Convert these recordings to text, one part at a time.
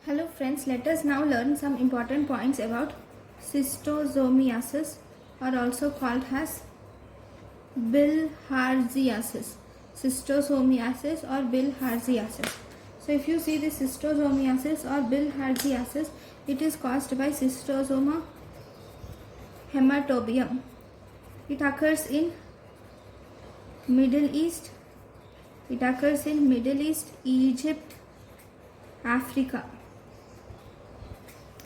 Hello friends, let us now learn some important points about schistosomiasis, or also called as bilharziasis. Schistosomiasis or bilharziasis. So if you see the schistosomiasis or bilharziasis, it is caused by Schistosoma hematobium. It occurs in Middle East. It occurs in Middle East, Egypt, Africa.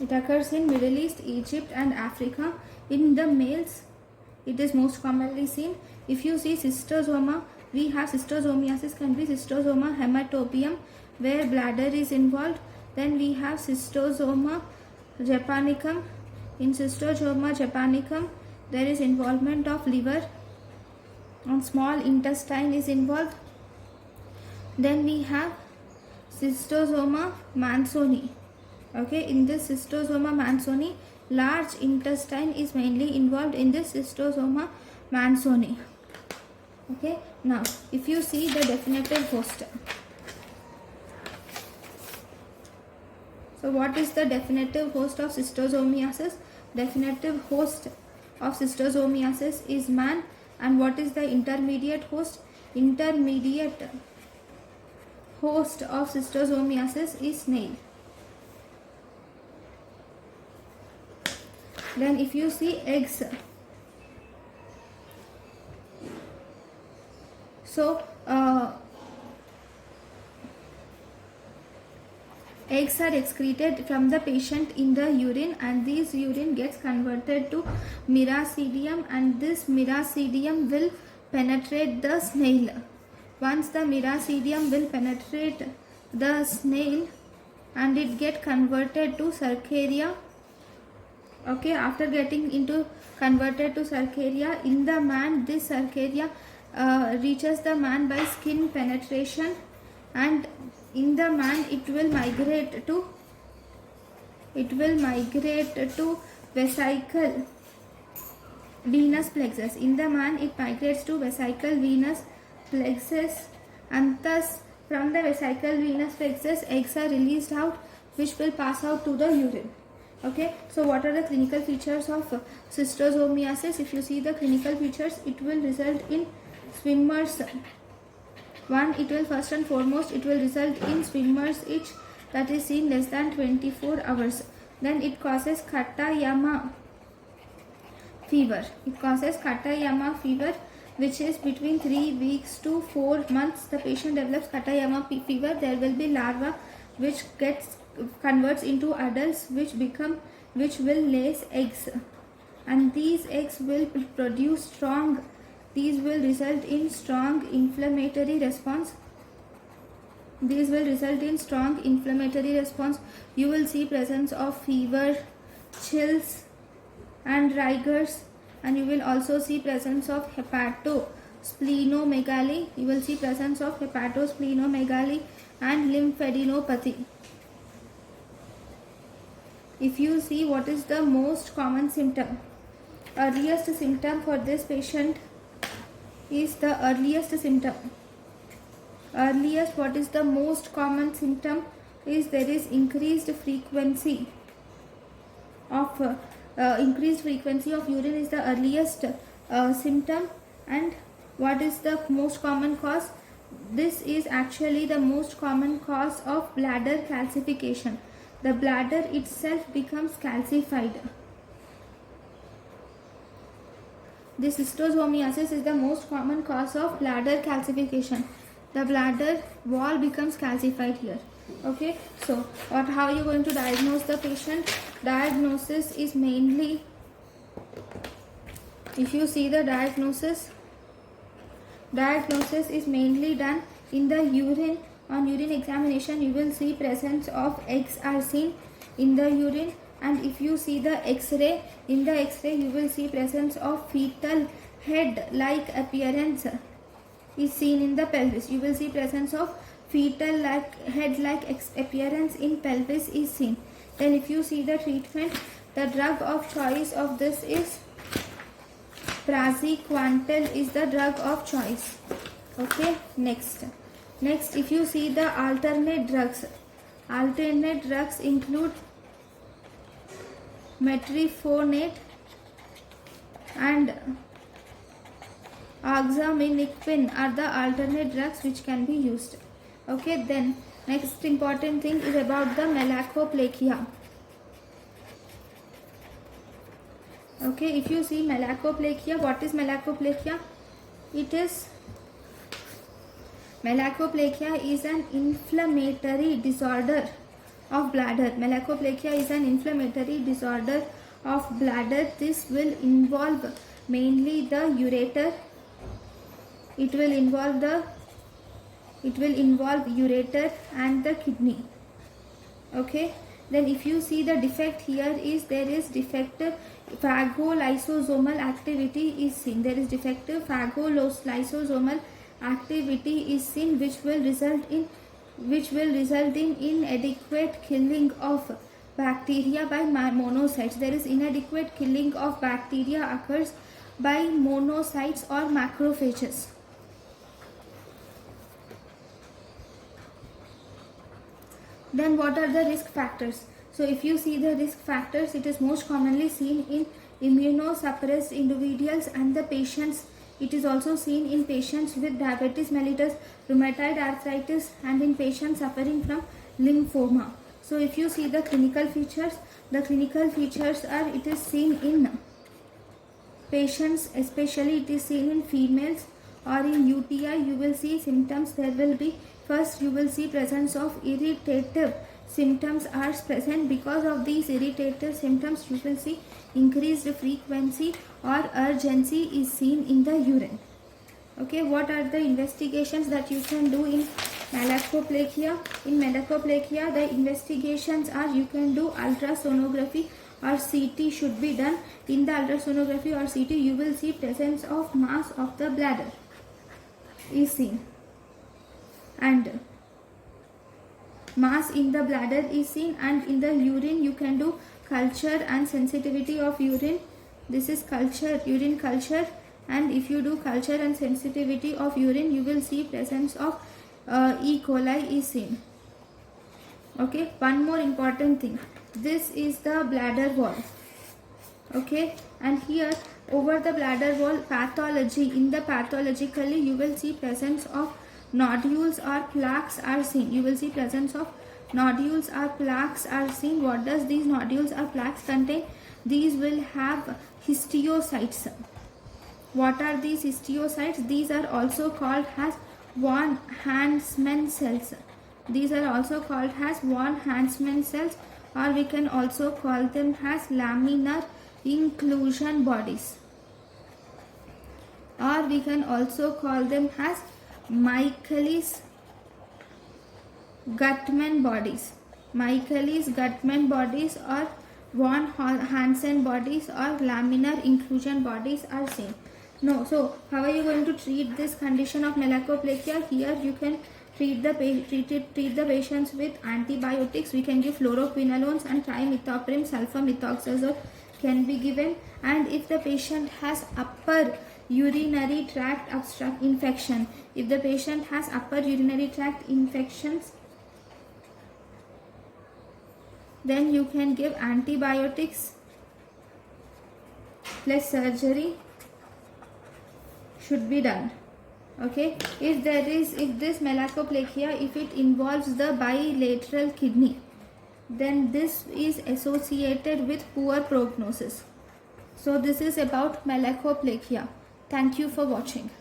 It occurs in Middle East, Egypt and Africa. In the males, it is most commonly seen. If you see schistosoma, we have schistosomiasis can be Schistosoma hematobium where bladder is involved. Then we have Schistosoma japonicum. In Schistosoma japonicum, there is involvement of liver and small intestine is involved. Then we have Schistosoma mannsoni. Okay, in this Schistosoma mannsoni, large intestine is mainly involved in this Schistosoma mannsoni. Okay, now if you see the definitive host. So what is the definitive host of schistosomiasis? Definitive host of schistosomiasis is man. And what is the intermediate host? Intermediate host of schistosomiasis is snail. Then if you see eggs, eggs are excreted from the patient in the urine, and this urine gets converted to miracidium, and this miracidium will penetrate the snail. Once the miracidium will penetrate the snail and it get converted to cercaria. Okay, after getting into converted to cercaria, in the man this cercaria reaches the man by skin penetration, and in the man it will migrate to vesicle venous plexus. In the man it migrates to vesicle venous plexus, and thus from the vesicle venous plexus eggs are released out which will pass out to the urine. Okay, so what are the clinical features of schistosomiasis? If you see the clinical features, it will result in swimmer's. One, it will first and foremost, it will result in swimmer's itch that is seen less than 24 hours. Then it causes Katayama fever. It causes Katayama fever, which is between 3 weeks to 4 months. The patient develops Katayama fever. There will be larva which converts into adults which will lay eggs, and these eggs will produce these will result in strong inflammatory response. You will see presence of fever, chills and rigors, and you will also see presence of hepatosplenomegaly. You will see presence of hepatosplenomegaly and lymphadenopathy. If you see what is the most common symptom, earliest symptom for this patient is the what is the most common symptom is there is increased frequency of urine is the earliest symptom. And what is the most common cause? This is actually the most common cause of bladder calcification. The bladder itself becomes calcified. This schistosomiasis is the most common cause of bladder calcification. The bladder wall becomes calcified here. Okay, so how are you going to diagnose the patient? Diagnosis is mainly, if you see the diagnosis is mainly done in the urine. On urine examination, you will see presence of eggs are seen in the urine, and if you see the X-ray, in the X-ray you will see presence of fetal head-like appearance is seen in the pelvis. You will see presence of fetal head-like appearance in pelvis is seen. Then if you see the treatment, the drug of choice of this is praziquantel is the drug of choice. Okay, next if you see the alternate drugs, Alternate drugs include metformin and oxymethicillin are the alternate drugs which can be used. Okay, then next important thing is about the malakoplakia. Okay, if you see malakoplakia, what is malakoplakia? Malakoplakia is an inflammatory disorder of bladder. Malakoplakia is an inflammatory disorder of bladder. This will involve mainly the ureter. It will involve ureter and the kidney. Okay, then if you see the defect here is there is defective phagolysosomal activity is seen. There is defective phagolysosomal activity is seen, which will result in inadequate killing of bacteria by monocytes. There is inadequate killing of bacteria occurs by monocytes or macrophages. Then what are the risk factors? So if you see the risk factors, it is most commonly seen in immunosuppressed individuals and the patients. It is also seen in patients with diabetes mellitus, rheumatoid arthritis, and in patients suffering from lymphoma. So if you see the clinical features are, it is seen in patients, especially it is seen in females, or in UTI you will see symptoms. There will be, first you will see presence of irritative symptoms are present. Because of these irritative symptoms, you will see increased frequency or urgency is seen in the urine. Okay, what are the investigations that you can do in malakoplakia? In malakoplakia, the investigations are, you can do ultrasonography or CT should be done. In the ultrasonography or CT, you will see presence of mass of the bladder is seen, and mass in the bladder is seen, and in the urine you can do culture and sensitivity of urine. This is culture, urine culture, and if you do culture and sensitivity of urine, you will see presence of E. coli is seen. Okay, one more important thing, this is the bladder wall. Okay, and here over the bladder wall pathology, in the pathologically you will see presence of nodules or plaques are seen. You will see presence of nodules or plaques are seen. What does these nodules or plaques contain? These will have histiocytes. What are these histiocytes? These are also called as von Hantzmann cells. These are also called as von Hantzmann cells, or we can also call them as laminar inclusion bodies, or we can also call them as Michaelis-Guttman bodies. Michaelis-Guttman bodies or von Hansen bodies or laminar inclusion bodies are seen. No, so how are you going to treat this condition of malakoplakia? Here you can treat the patients with antibiotics. We can give fluoroquinolones and trimethoprim sulfamethoxazole can be given. And if the patient has upper urinary tract infection, if the patient has upper urinary tract infections, then you can give antibiotics plus surgery should be done. Okay, if this malakoplakia, if it involves the bilateral kidney, then this is associated with poor prognosis. So this is about malakoplakia. Thank you for watching.